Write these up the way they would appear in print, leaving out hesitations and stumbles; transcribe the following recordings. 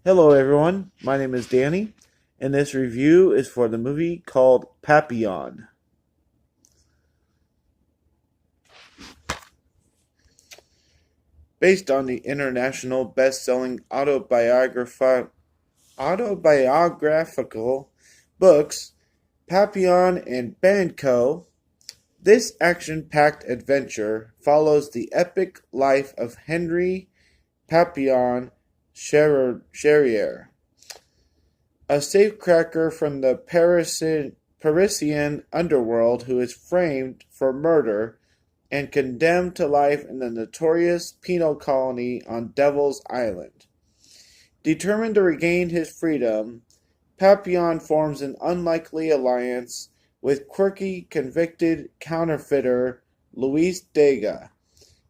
Hello, everyone. My name is Danny, and this review is for the movie called Papillon. Based on the international best-selling autobiographical books Papillon and Banco, this action-packed adventure follows the epic life of Henry Papillon Charrier, a safecracker from the Parisian underworld who is framed for murder and condemned to life in the notorious penal colony on Devil's Island. Determined to regain his freedom, Papillon forms an unlikely alliance with quirky convicted counterfeiter Luis Dega,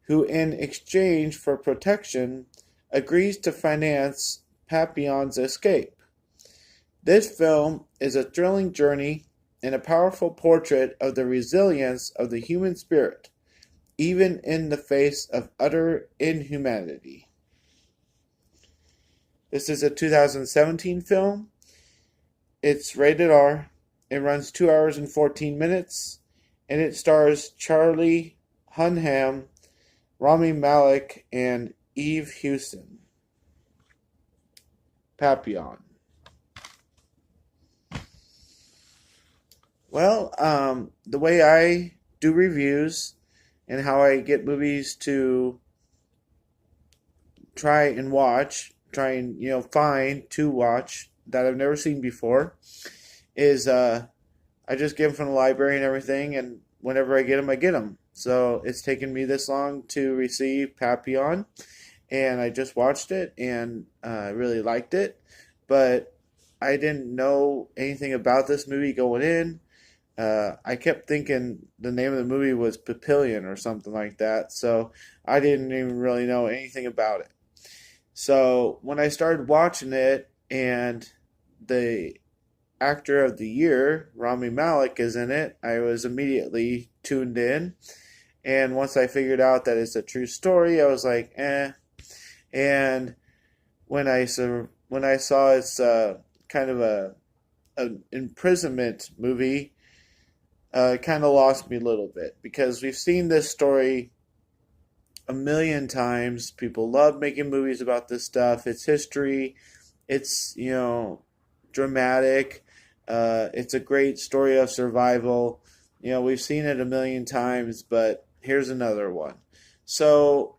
who in exchange for protection agrees to finance Papillon's escape. This film is a thrilling journey and a powerful portrait of the resilience of the human spirit, even in the face of utter inhumanity. This is a 2017 film. It's rated R. It runs 2 hours and 14 minutes, and it stars Charlie Hunnam, Rami Malek, and Eve Hewson. Papillon. Well, the way I do reviews and how I get movies to try and find to watch that I've never seen before, is I just get them from the library and everything, and whenever I get them, I get them. So it's taken me this long to receive Papillon, and I just watched it and I really liked it, but I didn't know anything about this movie going in. I kept thinking the name of the movie was Papillon or something like that, so I didn't even really know anything about it. So when I started watching it and the actor of the year, Rami Malek, is in it, I was immediately tuned in. And once I figured out that it's a true story, I was like, eh. And when I saw it's kind of a an imprisonment movie, kind of lost me a little bit because we've seen this story a million times. People love making movies about this stuff. It's history. It's dramatic. It's a great story of survival. We've seen it a million times, but here's another one. So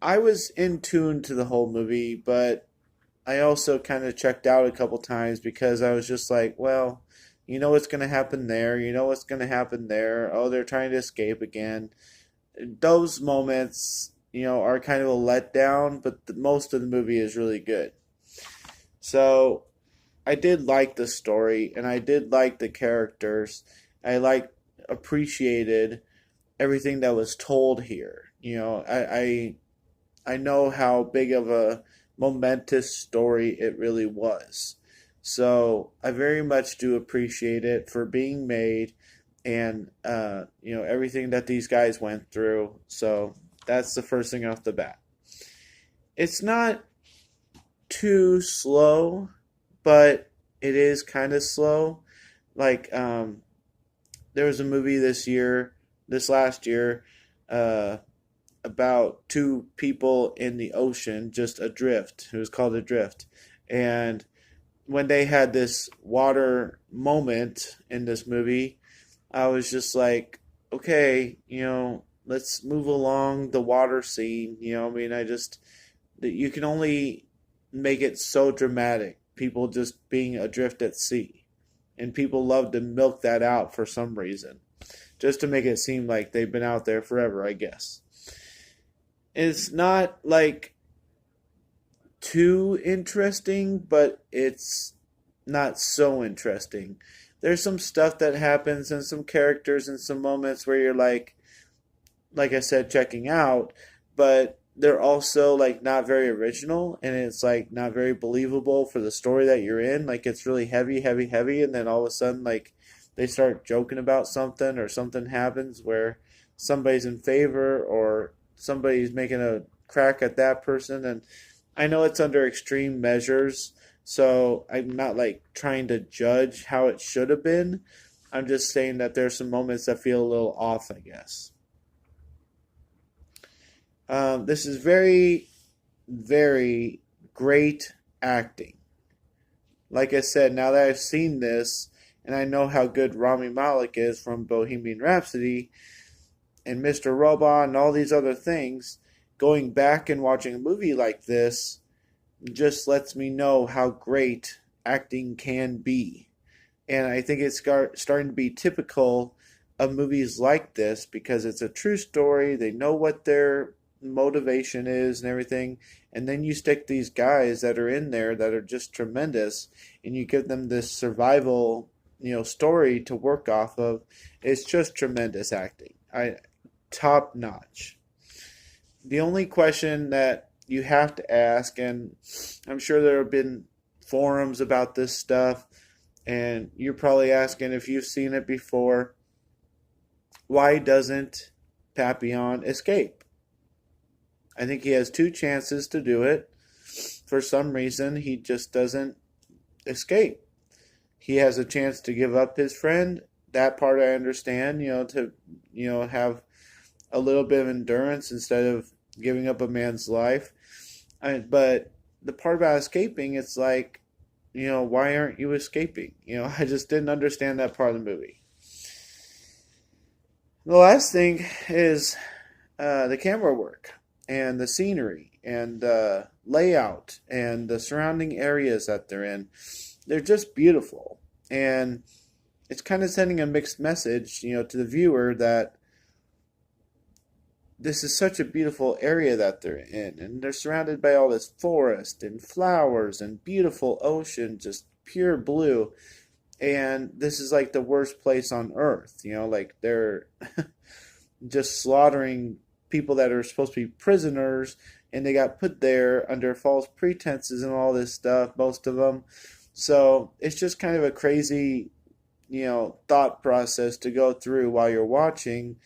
I was in tune to the whole movie, but I also kind of checked out a couple times because I was just like, well, you know what's going to happen there. You know what's going to happen there. Oh, they're trying to escape again. Those moments, are kind of a letdown, but most of the movie is really good. So I did like the story and I did like the characters. Appreciated everything that was told here. I know how big of a momentous story it really was. So I very much do appreciate it for being made and everything that these guys went through. So that's the first thing off the bat. It's not too slow, but it is kind of slow. Like there was a movie this last year, uh, about two people in the ocean just adrift. It was called Adrift, and when they had this water moment in this movie, I was just like, okay, let's move along the water scene. I mean, you can only make it so dramatic. People just being adrift at sea. And people love to milk that out for some reason, just to make it seem like they've been out there forever, I guess. It's not like too interesting, but it's not so interesting. There's some stuff that happens and some characters and some moments where you're like I said, checking out, but they're also like not very original and it's like not very believable for the story that you're in. Like it's really heavy, heavy, heavy, and then all of a sudden like they start joking about something or something happens where somebody's in favor or somebody's making a crack at that person. And I know it's under extreme measures, So I'm not like trying to judge how it should have been. I'm just saying that there's some moments that feel a little off, I guess. This is very, very great acting. Like I said, now that I've seen this and I know how good Rami Malek is from Bohemian Rhapsody and Mr. Robot and all these other things, going back and watching a movie like this just lets me know how great acting can be. And I think it's starting to be typical of movies like this because it's a true story. They know what their motivation is and everything. And then you stick these guys that are in there that are just tremendous and you give them this survival, story to work off of. It's just tremendous acting. Top notch. The only question that you have to ask, and I'm sure there have been forums about this stuff, and you're probably asking if you've seen it before, why doesn't Papillon escape? I think he has two chances to do it. For some reason, he just doesn't escape. He has a chance to give up his friend. That part I understand, to have a little bit of endurance instead of giving up a man's life. But the part about escaping, it's like, why aren't you escaping? I just didn't understand that part of the movie. The last thing is the camera work and the scenery and the layout and the surrounding areas that they're in. They're just beautiful. And it's kind of sending a mixed message, to the viewer that this is such a beautiful area that they're in, and they're surrounded by all this forest and flowers and beautiful ocean, just pure blue. And this is like the worst place on earth, like they're just slaughtering people that are supposed to be prisoners, and they got put there under false pretenses and all this stuff, most of them. So it's just kind of a crazy, thought process to go through while you're watching.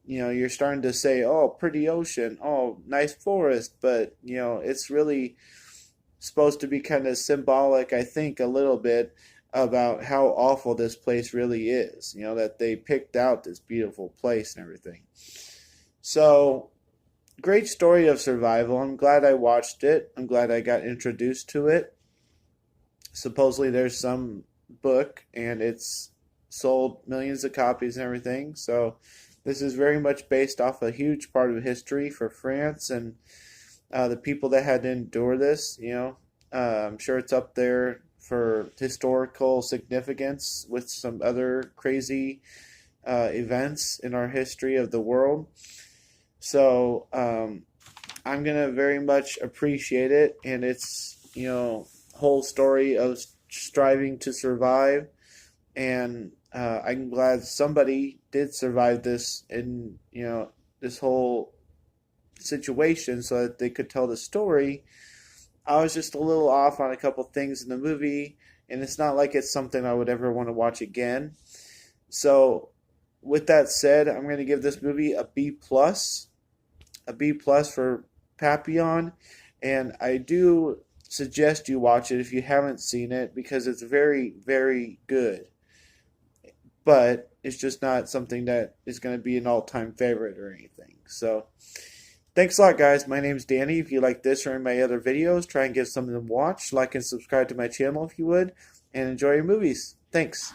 You're starting to say, oh, pretty ocean, oh, nice forest, but, it's really supposed to be kind of symbolic, I think, a little bit about how awful this place really is, that they picked out this beautiful place and everything. So, great story of survival. I'm glad I watched it. I'm glad I got introduced to it. Supposedly there's some book, and it's sold millions of copies and everything, so this is very much based off a huge part of history for France and the people that had to endure this. I'm sure it's up there for historical significance with some other crazy events in our history of the world. So I'm going to very much appreciate it, and its, whole story of striving to survive. And I'm glad somebody did survive this in, this whole situation so that they could tell the story. I was just a little off on a couple things in the movie, and it's not like it's something I would ever want to watch again. So with that said, I'm going to give this movie a B+. A B+ for Papillon, and I do suggest you watch it if you haven't seen it because it's very, very good. But it's just not something that is going to be an all-time favorite or anything. So, thanks a lot, guys. My name's Danny. If you like this or any of my other videos, try and give some of them a watch. Like and subscribe to my channel if you would. And enjoy your movies. Thanks.